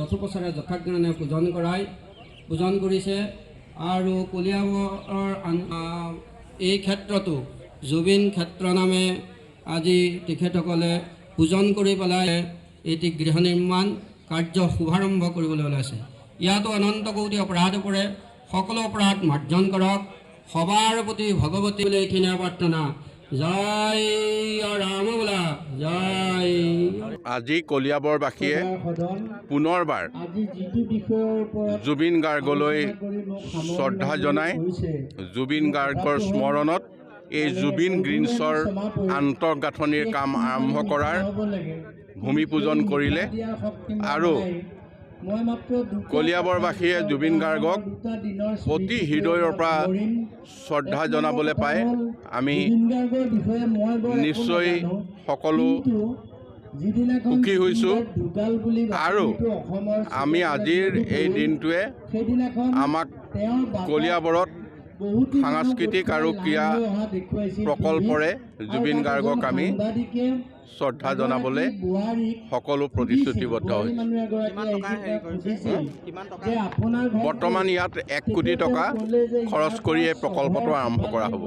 অস্ত্ৰোপচাৰে যথাজ্ঞানে পূজন কৰিছে আৰু কলিয়াবৰৰ এই ক্ষেত্ৰতো জুবিন ক্ষেত্ৰ নামে আজি তেখেতসকলে পূজন কৰি পেলাই এটি গৃহ নিৰ্মাণ কাৰ্য শুভাৰম্ভ কৰিবলৈ ওলাইছে। ইয়াতো অনন্ত কোটি অপৰাধ পৰে, সকলো অপৰাধ মাৰ্জন কৰক, সবাৰ প্ৰতি ভগৱতী বুলি এইখিনিয়ে প্ৰাৰ্থনা। জয় ৰাম বোলা জয়। আজি কলিয়াবৰবাসীয়ে পুনৰবাৰ জুবিন গাৰ্গলৈ শ্ৰদ্ধা জনাই জুবিন গাৰ্গৰ স্মৰণত এই জুবিন গ্ৰীণছৰ আন্তঃগাঁথনিৰ কাম আৰম্ভ কৰাৰ ভূমি পূজন কৰিলে আৰু কলিয়াবৰবাসীয়ে জুবিন গাৰ্গক অতি হৃদয়ৰ পৰা শ্ৰদ্ধা জনাবলৈ পায় আমি নিশ্চয় সকলো সুখী হৈছোঁ আৰু আমি আজিৰ এই দিনটোৱে আমাক কলিয়াবৰত সাংস্কৃতিক আৰু ক্ৰীড়া প্ৰকল্পৰে জুবিন গাৰ্গক আমি শ্ৰদ্ধা জনাবলৈ সকলো প্ৰতিশ্ৰুতিবদ্ধ হৈছোঁ। বৰ্তমান ইয়াত 1 কোটি টকা খৰচ কৰি এই প্ৰকল্পটো আৰম্ভ কৰা হ'ব।